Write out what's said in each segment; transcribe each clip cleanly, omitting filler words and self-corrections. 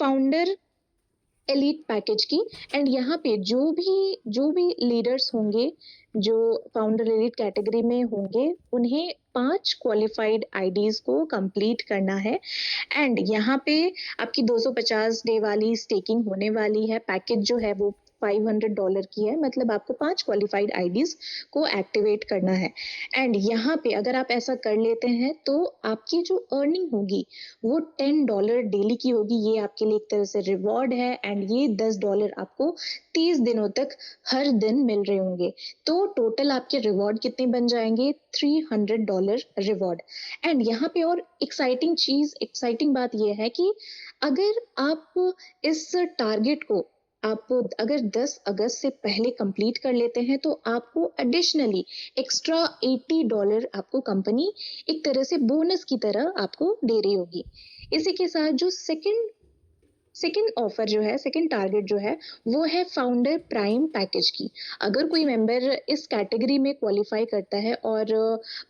Founder elite package की। And यहाँ पे जो भी लीडर्स होंगे, जो फाउंडर एलीट कैटेगरी में होंगे, उन्हें 5 क्वालिफाइड आईडीज को कंप्लीट करना है। एंड यहाँ पे आपकी 250 डे वाली स्टेकिंग होने वाली है। पैकेज जो है वो $500 की है, मतलब आपको 5 क्वालिफाइड आईडीज को एक्टिवेट करना है। एंड यहाँ पे अगर आप ऐसा कर लेते हैं तो आपकी जो अर्निंग होगी वो $10 डेली की होगी। ये आपके लिए एक तरह से रिवॉर्ड है। एंड ये $10 आपको 30 दिनों तक हर दिन मिल रहे होंगे। तो टोटल आपके रिवॉर्ड कितने बन जाएंगे? $300 रिवॉर्ड। एंड यहाँ पे और एक्साइटिंग बात यह है कि अगर आप इस टारगेट को आप अगर 10 अगस्त से पहले कंप्लीट कर लेते हैं तो आपको एडिशनली एक्स्ट्रा $80 आपको कंपनी एक तरह से बोनस की तरह आपको दे रही होगी। इसी के साथ जो सेकंड ऑफर जो है, सेकंड टारगेट जो है, वो है फाउंडर प्राइम पैकेज की। अगर कोई मेंबर इस कैटेगरी में क्वालिफाई करता है और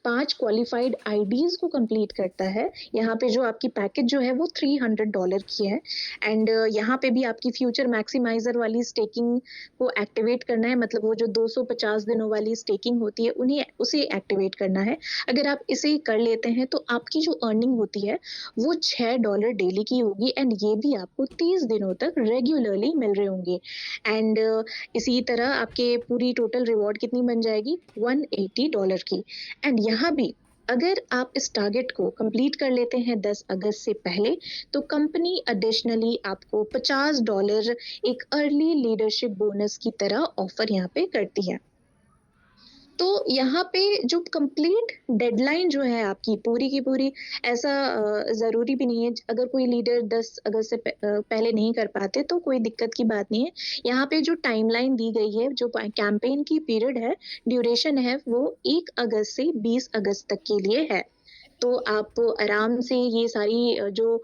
5 क्वालिफाइड आईडीज को कंप्लीट करता है, यहाँ पे जो आपकी पैकेज जो है वो $300 की है। एंड यहाँ पे भी आपकी फ्यूचर मैक्सिमाइजर वाली स्टेकिंग को एक्टिवेट करना है, मतलब वो जो 250 दिनों वाली स्टेकिंग होती है उन्हें उसे एक्टिवेट करना है। अगर आप इसे कर लेते हैं तो आपकी जो अर्निंग होती है वो $6 डेली की होगी। एंड ये भी आपको 30 दिनों तक रेगुलरली मिल रहे होंगे। एंड इसी तरह आपके पूरी टोटल रिवॉर्ड कितनी बन जाएगी? $180 की। एंड यहाँ भी अगर आप इस टारगेट को कंप्लीट कर लेते हैं 10 अगस्त से पहले, तो कंपनी एडिशनली आपको $50 एक अर्ली लीडरशिप बोनस की तरह ऑफर यहाँ पे करती है। तो यहाँ पे जो कंप्लीट डेडलाइन जो है आपकी पूरी की पूरी, ऐसा ज़रूरी भी नहीं है, अगर कोई लीडर 10 अगस्त से पहले नहीं कर पाते तो कोई दिक्कत की बात नहीं है। यहाँ पे जो टाइमलाइन दी गई है, जो कैंपेन की पीरियड है, ड्यूरेशन है, वो 1 अगस्त से 20 अगस्त तक के लिए है। तो आप आराम से ये सारी जो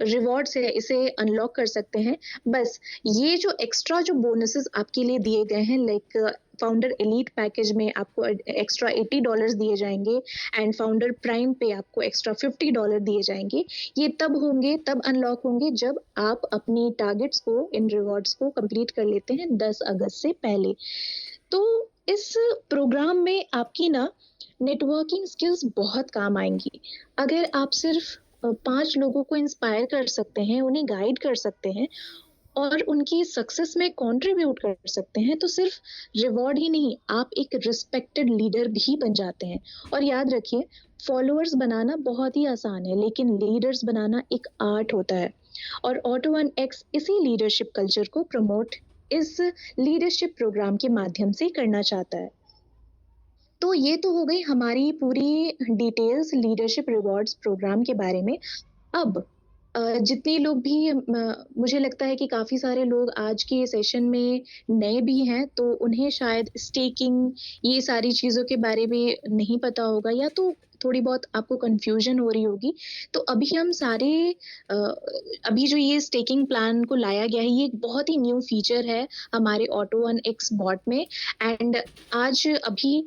रिवॉर्ड्स है इसे अनलॉक कर सकते हैं। बस ये जो एक्स्ट्रा जो बोनसेस आपके लिए दिए गए हैं, लाइक फाउंडर एलीट पैकेज में आपको एक्स्ट्रा $80 दिए जाएंगे। एंड फाउंडर प्राइम पे आपको एक्स्ट्रा $50 दिए जाएंगे। ये तब होंगे, तब अनलॉक होंगे जब आप अपनी टारगेट्स को, इन रिवॉर्ड्स को कंप्लीट कर लेते हैं 10 अगस्त से पहले। तो इस प्रोग्राम में आपकी ना नेटवर्किंग स्किल्स बहुत काम आएंगी। अगर आप सिर्फ 5 लोगों को इंस्पायर कर सकते हैं, उन्हें गाइड कर सकते हैं और उनकी सक्सेस में कंट्रीब्यूट कर सकते हैं, तो सिर्फ रिवॉर्ड ही नहीं, आप एक रिस्पेक्टेड लीडर भी बन जाते हैं। और याद रखिए, फॉलोअर्स बनाना बहुत ही आसान है, लेकिन लीडर्स बनाना एक आर्ट होता है। और ऑटो वन एक्स इसी लीडरशिप कल्चर को प्रमोट इस लीडरशिप प्रोग्राम के माध्यम से करना चाहता है। तो ये तो हो गई हमारी पूरी डिटेल्स लीडरशिप रिवॉर्ड्स प्रोग्राम के बारे में। अब जितने लोग भी मुझे लगता है कि काफ़ी सारे लोग आज के सेशन में नए भी हैं, तो उन्हें शायद स्टेकिंग, ये सारी चीज़ों के बारे में नहीं पता होगा, या तो थोड़ी बहुत आपको कन्फ्यूजन हो रही होगी। तो अभी हम सारे अ, अभी जो ये स्टेकिंग प्लान को लाया गया है, ये एक बहुत ही न्यू फीचर है हमारे ऑटो वन एक्स बॉट में। एंड आज अभी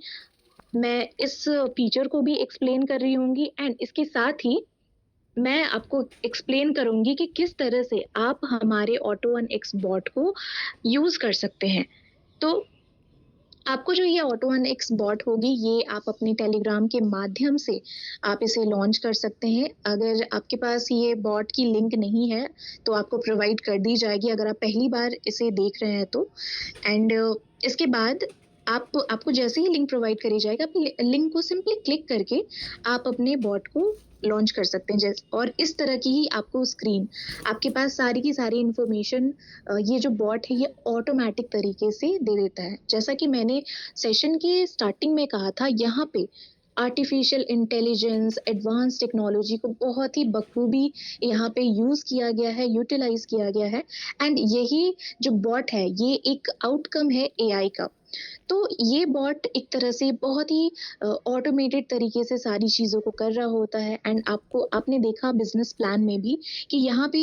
मैं इस फीचर को भी एक्सप्लेन कर रही होंगी, एंड इसके साथ ही मैं आपको एक्सप्लेन करूंगी कि किस तरह से आप हमारे ऑटो वन एक्स बॉट को यूज कर सकते हैं। तो आपको जो ये ऑटो वन एक्स बॉट होगी, ये आप अपने टेलीग्राम के माध्यम से आप इसे लॉन्च कर सकते हैं। अगर आपके पास ये बॉट की लिंक नहीं है तो आपको प्रोवाइड कर दी जाएगी, अगर आप पहली बार इसे देख रहे हैं तो। एंड इसके बाद आपको जैसे ही लिंक प्रोवाइड करी जाएगा, आप लिंक को सिंपली क्लिक करके आप अपने बॉट को लॉन्च कर सकते हैं। जैसे और इस तरह की ही आपको स्क्रीन, आपके पास सारी की सारी इंफॉर्मेशन ये जो बॉट है ये ऑटोमेटिक तरीके से दे देता है। जैसा कि मैंने सेशन के स्टार्टिंग में कहा था, यहाँ पे आर्टिफिशियल इंटेलिजेंस, एडवांस टेक्नोलॉजी को बहुत ही बखूबी यहाँ पे यूज़ किया गया है, यूटिलाइज किया गया है। एंड यही जो बॉट है, ये एक आउटकम है एआई का। तो ये बॉट एक तरह से बहुत ही ऑटोमेटेड तरीके से सारी चीज़ों को कर रहा होता है। एंड आपने देखा बिजनेस प्लान में भी कि यहाँ पे